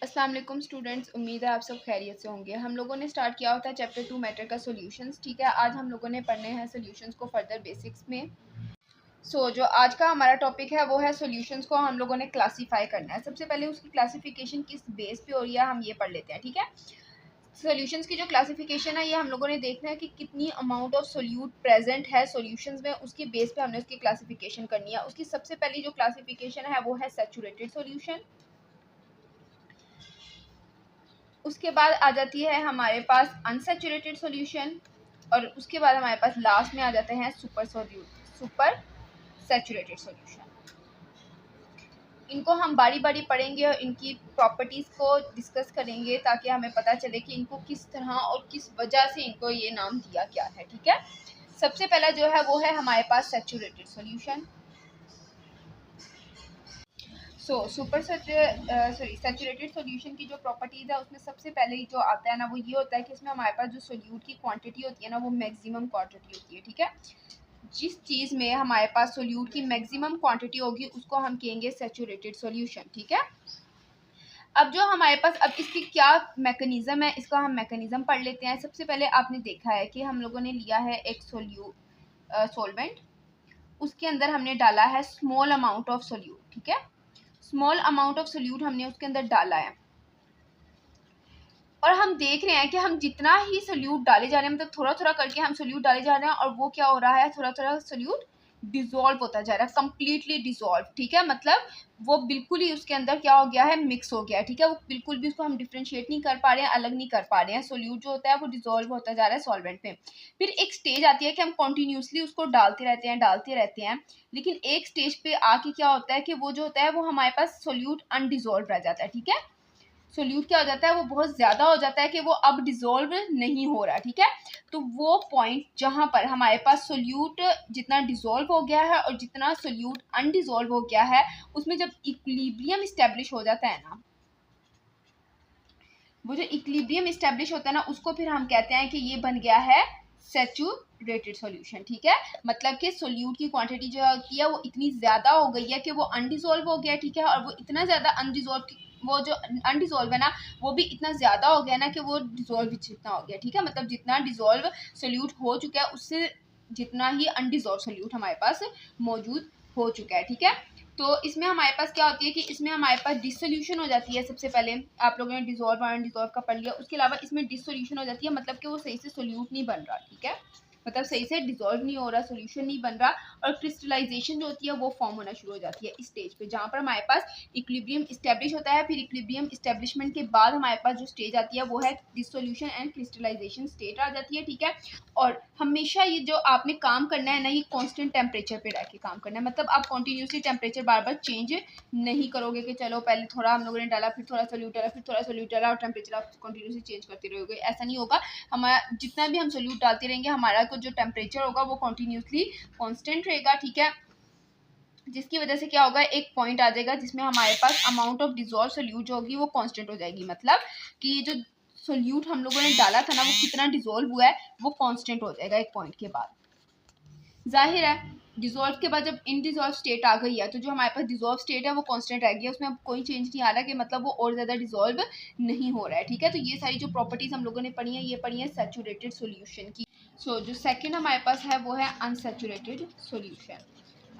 अस्सलाम वालेकुम स्टूडेंट्स, उम्मीद है आप सब खैरियत से होंगे। हम लोगों ने स्टार्ट किया होता है चैप्टर 2 मैटर का सॉल्यूशंस। ठीक है, आज हम लोगों ने पढ़ने हैं सॉल्यूशंस को फर्दर बेसिक्स में। जो आज का हमारा टॉपिक है वो है सॉल्यूशंस को हम लोगों ने क्लासीफाई करना है। सबसे पहले उसकी क्लासिफिकेशन किस बेस पे हो रही है हम ये पढ़ लेते हैं। ठीक है, सॉल्यूशंस की जो क्लासिफिकेशन है ये हम लोगों ने देखना है कि कितनी अमाउंट ऑफ सोल्यूट प्रेजेंट है सॉल्यूशंस में, उसकी बेस पे हमने उसकी क्लासिफिकेशन करनी है। उसकी सबसे पहली जो क्लासिफिकेशन है वो है सैचुरेटेड सॉल्यूशन। उसके बाद आ जाती है हमारे पास अनसैचुरेटेड सॉल्यूशन, और उसके बाद हमारे पास लास्ट में आ जाते हैं सुपर सैचुरेटेड सॉल्यूशन। इनको हम बारी बारी पढ़ेंगे और इनकी प्रॉपर्टीज़ को डिस्कस करेंगे ताकि हमें पता चले कि इनको किस तरह और किस वजह से इनको ये नाम दिया गया है। ठीक है, सबसे पहला जो है वो है हमारे पास सैचुरेटेड सॉल्यूशन। सैचुरेटेड सॉल्यूशन की जो प्रॉपर्टीज़ है उसमें सबसे पहले जो आता है ना वो ये होता है कि इसमें हमारे पास जो सोल्यूट की क्वांटिटी होती है ना वो मैक्सिमम क्वांटिटी होती है। ठीक है, जिस चीज़ में हमारे पास सोल्यूट की मैक्सिमम क्वांटिटी होगी उसको हम कहेंगे सैचुरेटेड सॉल्यूशन। ठीक है, अब जो हमारे पास अब इसकी क्या मैकेनिज्म है इसका हम मैकेनिज्म पढ़ लेते हैं। सबसे पहले आपने देखा है कि हम लोगों ने लिया है एक सॉल्वेंट, उसके अंदर हमने डाला है स्मॉल अमाउंट ऑफ सोल्यूट। ठीक है, स्मॉल अमाउंट ऑफ सोल्यूट हमने उसके अंदर डाला है और हम देख रहे हैं कि हम जितना ही सोल्यूट डाले जा रहे हैं, मतलब थोड़ा थोड़ा करके हम सोल्यूट डाले जा रहे हैं और वो क्या हो रहा है, थोड़ा थोड़ा सोल्यूट डिसॉल्व होता जा रहा है, कंप्लीटली डिसॉल्व। ठीक है, मतलब वो बिल्कुल ही उसके अंदर क्या हो गया है, मिक्स हो गया है। ठीक है, वो बिल्कुल भी उसको हम डिफ्रेंशिएट नहीं कर पा रहे हैं, अलग नहीं कर पा रहे हैं। सोल्यूट जो होता है वो डिसॉल्व होता जा रहा है सॉल्वेंट में। फिर एक स्टेज आती है कि हम कॉन्टिन्यूसली उसको डालते रहते हैं, लेकिन एक स्टेज पे आके क्या होता है कि वो जो होता है वो हमारे पास सोल्यूट अनडिसॉल्व रह जाता है। ठीक है, सोल्यूट क्या हो जाता है, वो बहुत ज़्यादा हो जाता है कि वो अब डिसॉल्व नहीं हो रहा। ठीक है, तो वो पॉइंट जहाँ पर हमारे पास सोल्यूट जितना डिसॉल्व हो गया है और जितना सोल्यूट अनडिसॉल्व हो गया है उसमें जब इक्विलिब्रियम इस्टेब्लिश हो जाता है ना, वो जो इक्विलिब्रियम इस्टेब्लिश होता है ना उसको फिर हम कहते हैं कि ये बन गया है सैचुरेटेड सॉल्यूशन। ठीक है, मतलब कि सोल्यूट की क्वांटिटी जो होती है वो इतनी ज़्यादा हो गई है कि वो अनडिसॉल्व हो गया। ठीक है, और वो इतना ज़्यादा अनडिसॉल्व, वो जो अनडिसॉल्व है ना वो भी इतना ज़्यादा हो गया ना कि वो डिसॉल्व जितना हो गया। ठीक है, मतलब जितना डिसॉल्व सोल्यूट हो चुका है उससे जितना ही अनडिसॉल्व सोल्यूट हमारे पास मौजूद हो चुका है। ठीक है, तो इसमें हमारे पास क्या होती है कि इसमें हमारे पास डिसोल्यूशन हो जाती है। सबसे पहले आप लोगों ने डिसॉल्व और अनडिसॉल्व का पढ़ लिया, उसके अलावा इसमें डिसोल्यूशन हो जाती है, मतलब कि वो सही से सोल्यूट नहीं बन रहा। ठीक है, मतलब सही से डिसॉल्व नहीं हो रहा, सोल्यूशन नहीं बन रहा, और क्रिस्टलाइजेशन जो होती है वो फॉर्म होना शुरू हो जाती है इस स्टेज पे जहाँ पर हमारे पास इक्विलिब्रियम इस्टेब्लिश होता है। फिर इक्विलिब्रियम इस्टेब्लिशमेंट के बाद हमारे पास जो स्टेज आती है वो है डिसोल्यूशन एंड क्रिस्टलाइजेशन स्टेट आ जाती है। ठीक है, और हमेशा ये जो आपने काम करना है ना ये कांस्टेंट टेम्परेचर पे रह के काम करना है, मतलब आप कंटिन्यूसली टेम्परेचर बार बार चेंज नहीं करोगे कि चलो पहले थोड़ा हम लोगों ने डाला फिर थोड़ा सोल्यूट डाला फिर थोड़ा सोल्यूट डाला और टेम्परेचर आप कंटिन्यूसली चेंज करते रहोगे, ऐसा नहीं होगा। हमारा जितना भी हम सोल्यूट डालते रहेंगे हमारा जो टेम्परेचर होगा वो कंटिन्यूसली कांस्टेंट रहेगा। ठीक है, जिसकी वजह से क्या होगा, एक पॉइंट आ जाएगा जिसमें हमारे पास अमाउंट ऑफ डिसॉल्व सोल्यूट जो होगी वो कांस्टेंट हो जाएगी, मतलब कि ये जो सोल्यूट हम लोगों ने डाला था ना वो कितना डिसॉल्व हुआ है वो कांस्टेंट हो जाएगा एक पॉइंट के बाद। जाहिर है डिसॉल्व के बाद जब इनडिसॉल्व स्टेट आ गई है तो जो हमारे पास डिसॉल्व स्टेट है वो कांस्टेंट रह गया, उसमें अब कोई चेंज नहीं आ रहा कि मतलब वो और ज़्यादा डिसॉल्व नहीं हो रहा है। ठीक है, तो ये सारी जो प्रॉपर्टीज़ हम लोगों ने पढ़ी है ये पढ़ी है सैचुरेटेड सॉल्यूशन की। जो सेकंड हमारे पास है वो है अनसैचुरेटेड सॉल्यूशन।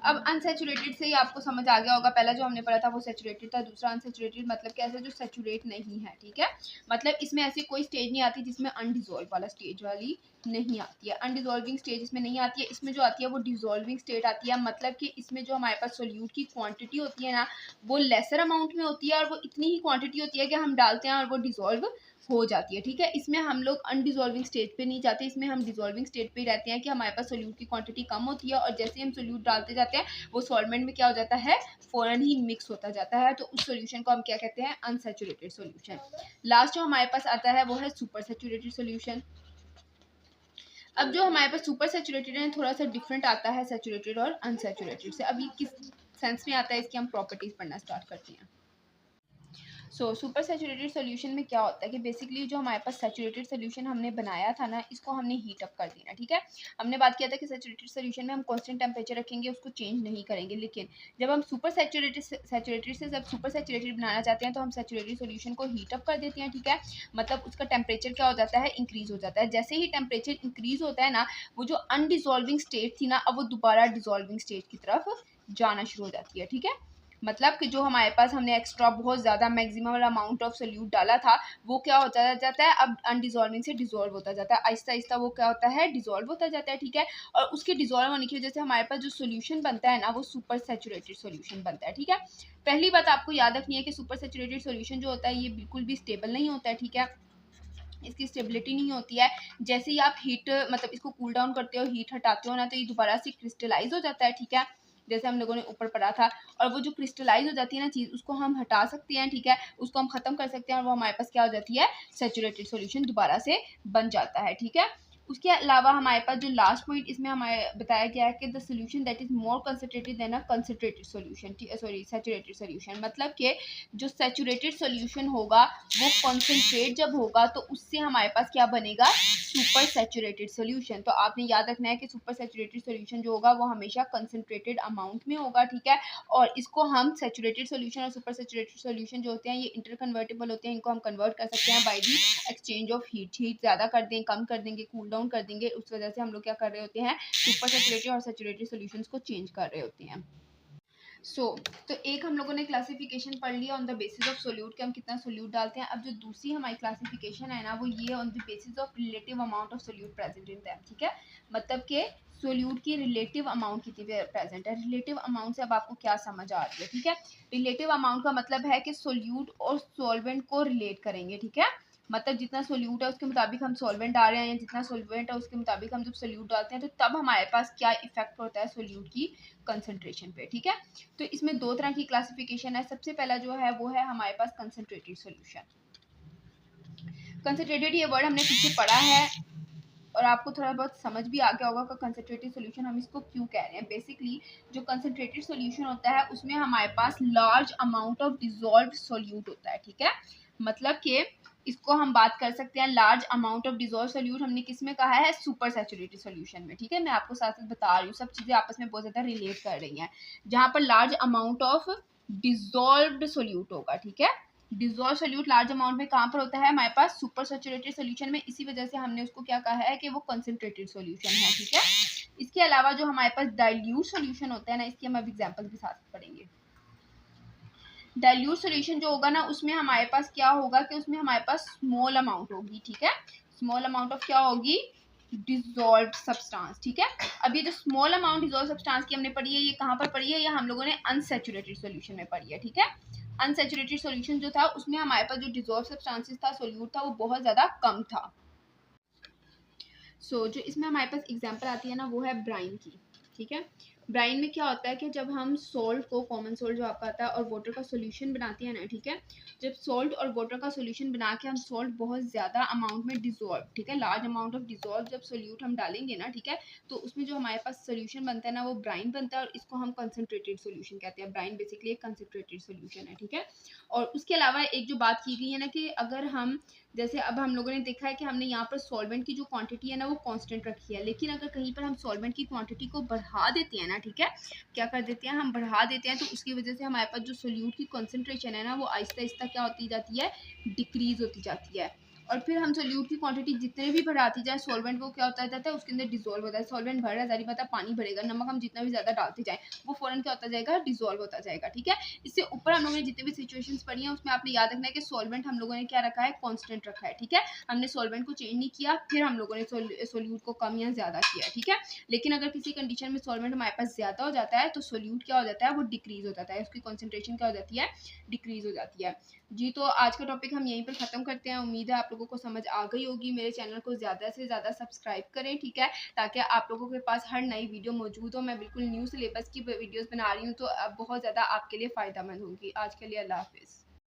अब अनसैचुरेटेड से ही आपको समझ आ गया होगा, पहला जो हमने पढ़ा था वो सैचुरेटेड था, दूसरा अनसैचुरेटेड मतलब कैसे जो सैचुरेट नहीं है। ठीक है, मतलब इसमें ऐसी कोई स्टेज नहीं आती जिसमें अनडिसॉल्व वाला स्टेज वाली नहीं आती है, अनडिसॉल्विंग स्टेज इसमें नहीं आती है। इसमें जो आती है वो डिसॉल्विंग स्टेट आती है, मतलब कि इसमें जो हमारे पास सोल्यूट की क्वांटिटी होती है ना वो लेसर अमाउंट में होती है और वो इतनी ही क्वांटिटी होती है कि हम डालते हैं और वो डिसॉल्व हो जाती है। ठीक है, इसमें हम लोग अनडिसॉल्विंग स्टेट पे नहीं जाते, इसमें हम डिसॉल्विंग स्टेट पे ही रहते हैं कि हमारे पास सोल्यूट की क्वांटिटी कम होती है और जैसे हम सोल्यूट डालते जाते हैं वो सॉल्वेंट में क्या हो जाता है, फौरन ही मिक्स होता जाता है, तो उस सोल्यूशन को हम क्या कहते हैं, अनसैचुरेटेड सोल्यूशन। लास्ट जो हमारे पास आता है वो है सुपर सैचुरेटेड सोल्यूशन। अब जो हमारे पास सुपर सैचुरेटेड है थोड़ा सा डिफरेंट आता है सैचुरेटेड और अनसैचुरेटेड से। अब ये किस सेंस में आता है इसकी हम प्रॉपर्टीज पढ़ना स्टार्ट करते हैं। सो सुपर सैचुरेटेड सोल्यूशन में क्या होता है कि बेसिकली जो हमारे पास सैचुरेटेड सोल्यूशन हमने बनाया था ना, इसको हमने हीट अप कर देना, ठीक है। हमने बात किया था कि सैचुरेटेड सोल्यूशन में हम कांस्टेंट टेम्परेचर रखेंगे, उसको चेंज नहीं करेंगे, लेकिन जब हम सुपर सैचुरेटेड से जब सुपर सैचुरेटेड बनाना चाहते हैं तो हम सैचुरेटेड सोल्यूशन को हीट अप कर देते हैं, ठीक है। मतलब उसका टेम्परेचर क्या हो जाता है, इंक्रीज हो जाता है। जैसे ही टेम्परेचर इंक्रीज होता है ना, वो जो अनडिजॉल्विंग स्टेट थी ना, अब वो दोबारा डिजॉल्विंग स्टेट की तरफ जाना शुरू हो जाती है, ठीक है। मतलब कि जो हमारे पास हमने एक्स्ट्रा बहुत ज़्यादा मैक्सिमम अमाउंट ऑफ सोल्यूट डाला था, वो क्या होता जाता है, अब अनडिजॉल्विंग से डिजॉल्व होता जाता है, आहिस्ता आहिस्ता वो क्या होता है, डिजॉल्व होता जाता है, ठीक है। और उसके डिजॉल्व होने की वजह से हमारे पास जो सोल्यूशन बनता है ना, वो सुपर सैचुरेटेड सोल्यूशन बनता है, ठीक है। पहली बात आपको याद रखनी है कि सुपर सैचुरेटेड सोल्यूशन जो होता है ये बिल्कुल भी स्टेबल नहीं होता है, ठीक है। इसकी स्टेबिलिटी नहीं होती है। जैसे ही आप हीट मतलब इसको कूल डाउन करते हो, हीट हटाते हो ना, तो ये दोबारा से क्रिस्टलाइज हो जाता है, ठीक है। जैसे हम लोगों ने ऊपर पढ़ा था। और वो जो क्रिस्टलाइज हो जाती है ना चीज़, उसको हम हटा सकते हैं, ठीक है। उसको हम खत्म कर सकते हैं और वो हमारे पास क्या हो जाती है, सैचुरेटेड सॉल्यूशन दोबारा से बन जाता है, ठीक है। उसके अलावा हमारे पास जो लास्ट पॉइंट इसमें हमारे बताया गया है कि the solution that is more concentrated than a concentrated solution, sorry saturated solution. मतलब कि जो सैचुरेटेड सॉल्यूशन होगा वो कॉन्सेंट्रेट जब होगा तो उससे हमारे पास क्या बनेगा, सुपर सैचुरेटेड सॉल्यूशन। तो आपने याद रखना है कि सुपर सैचुरेटेड सॉल्यूशन जो होगा वो हमेशा कंसंट्रेटेड अमाउंट में होगा, ठीक है। और इसको हम सैचुरेटेड सॉल्यूशन और सुपर सैचुरेटेड सॉल्यूशन जो होते हैं ये इंटरकन्वर्टेबल होते हैं, इनको हम कन्वर्ट कर सकते हैं by the exchange of heat. Heat ज़्यादा कर दें, कम कर देंगे, कूल डाउन कर देंगे, उस वजह से हम लोग क्या कर रहे होते हैं, सुपर सैचुरेटेड और सैचुरेटेड सॉल्यूशंस को चेंज कर रहे होते हैं। तो एक हम लोगों ने क्लासिफिकेशन पढ़ लिया on the basis of solute कि हम कितना सोल्यूट डालते हैं। अब जो दूसरी हमारी क्लासिफिकेशन है ना, वो ये on the basis of relative amount of solute present in them, ठीक है। मतलब कि सोल्यूट की रिलेटिव अमाउंट कितनी प्रेजेंट है। रिलेटिव अमाउंट से अब आपको क्या समझ आ रही है, ठीक है। रिलेटिव अमाउंट का मतलब है कि सोल्यूट और सॉल्वेंट को रिलेट करेंगे, ठीक है। मतलब जितना सोल्यूट है उसके मुताबिक हम सॉल्वेंट डाल रहे हैं, या जितना सॉल्वेंट है उसके मुताबिक हम जब सोल्यूट डालते हैं तो तब हमारे पास क्या इफेक्ट होता है सोल्यूट की कंसंट्रेशन पे, ठीक है। तो इसमें दो तरह की क्लासिफिकेशन है। सबसे पहला जो है वो है हमारे पास कंसंट्रेटेड सॉल्यूशन। कंसंट्रेटेड ये वर्ड हमने पीछे पढ़ा है और आपको थोड़ा बहुत समझ भी आ गया होगा कि कंसंट्रेटेड सॉल्यूशन हम इसको क्यों कह रहे हैं। बेसिकली जो कंसंट्रेटेड सॉल्यूशन होता है उसमें हमारे पास large amount of dissolved solute होता है, ठीक है। मतलब कि इसको हम बात कर सकते हैं large amount of dissolve solute हमने किस में कहा है, सुपर सैचुरेटेड सॉल्यूशन में, ठीक है। मैं आपको साथ साथ बता रही हूँ, सब चीज़ें आपस में बहुत ज़्यादा रिलेट कर रही हैं। जहाँ पर large amount of dissolved solute होगा, ठीक है। डिसॉल्व सोल्यूट लार्ज अमाउंट में कहाँ पर होता है, हमारे पास सुपर सैचुरेटेड सोल्यूशन में। इसी वजह से हमने उसको क्या कहा है कि वो कंसंट्रेटेड सोल्यूशन है, ठीक है। इसके अलावा जो हमारे पास डाइल्यूट सोल्यूशन होता है ना, इसकी हम अब एग्जांपल के साथ पढ़ेंगे। डाइल्यूट सोल्यूशन जो होगा ना, उसमें हमारे पास क्या होगा कि उसमें हमारे पास स्मॉल अमाउंट होगी, ठीक है। स्मॉल अमाउंट ऑफ क्या होगी, डिसॉल्व्ड सब्सटेंस, ठीक है। अब ये जो स्मॉल अमाउंट डिसॉल्व सब्सटेंस की हमने पढ़ी है, ये कहाँ पर पढ़ी है, ये हम लोगों ने अनसैचुरेटेड सोल्यूशन में पढ़ी है, ठीक है। अनसैचुरेटेड सोल्यूशन जो था उसमें हमारे पास जो डिसॉल्व सब्सटेंसेस था, सोल्यूट था, वो बहुत ज़्यादा कम था। जो इसमें हमारे पास एग्जांपल आती है ना, वो है ब्राइन की, ठीक है। ब्राइन में क्या होता है कि जब हम सॉल्ट को, कॉमन सॉल्ट जो आपका आता है, और वाटर का सोल्यूशन बनाते हैं ना, ठीक है। जब सॉल्ट और वाटर का सोल्यूशन बना के हम सॉल्ट बहुत ज़्यादा अमाउंट में डिसॉल्व, ठीक है, लार्ज अमाउंट ऑफ डिसॉल्व जब सोल्यूट हम डालेंगे ना, ठीक है, तो उसमें जो हमारे पास सोल्यूशन बनता है ना, वो ब्राइन बनता है और इसको हम कंसनट्रेटेड सोल्यूशन कहते हैं। ब्राइन बेसिकली एक कंसनट्रेटेड सोल्यूशन है, ठीक है। और उसके अलावा एक जो बात की गई है ना कि अगर हम, जैसे अब हम लोगों ने देखा है कि हमने यहाँ पर सॉल्वेंट की जो क्वांटिटी है ना वो कांस्टेंट रखी है, लेकिन अगर कहीं पर हम सॉल्वेंट की क्वांटिटी को बढ़ा देते हैं ना, ठीक है, क्या कर देते हैं, हम बढ़ा देते हैं, तो उसकी वजह से हमारे पास जो सोल्यूट की कंसंट्रेशन है ना, वो आहिस्ता आहिस्ता क्या होती जाती है, डिक्रीज होती जाती है। और फिर हम सोल्यूट की क्वांटिटी जितने भी बढ़ाती जाए, सॉल्वेंट वो क्या होता जाता है, उसके अंदर डिसॉल्व होता है। सॉल्वेंट भर रहा है, जारी बात है पानी भरेगा, नमक हम जितना भी ज़्यादा डालते जाए वो फ़ौरन क्या होता जाएगा, डिसॉल्व होता जाएगा, ठीक है। इससे ऊपर हम लोगों ने जितने भी सिचुएशंस पढ़ी हैं उसमें आपने याद रखना है कि सॉल्वेंट हम लोगों ने क्या रखा है, कांस्टेंट रखा है, ठीक है। हमने सॉल्वेंट को चेंज नहीं किया, फिर हम लोगों ने सोल्यूट को कम या ज़्यादा किया, ठीक है। लेकिन अगर किसी कंडीशन में सॉल्वेंट हमारे पास ज़्यादा हो जाता है तो सोल्यूट क्या हो जाता है, वो डिक्रीज हो जाता है, उसकी कॉन्सेंट्रेशन क्या हो जाती है, डिक्रीज हो जाती है। जी, तो आज का टॉपिक हम यहीं पर ख़त्म करते हैं। उम्मीद है आप लोगों को समझ आ गई होगी। मेरे चैनल को ज़्यादा से ज़्यादा सब्सक्राइब करें, ठीक है, ताकि आप लोगों के पास हर नई वीडियो मौजूद हो। मैं बिल्कुल न्यू सिलेबस की वीडियोस बना रही हूँ, तो अब बहुत ज़्यादा आपके लिए फ़ायदेमंद होगी। आज के लिए अल्लाह हाफिज़।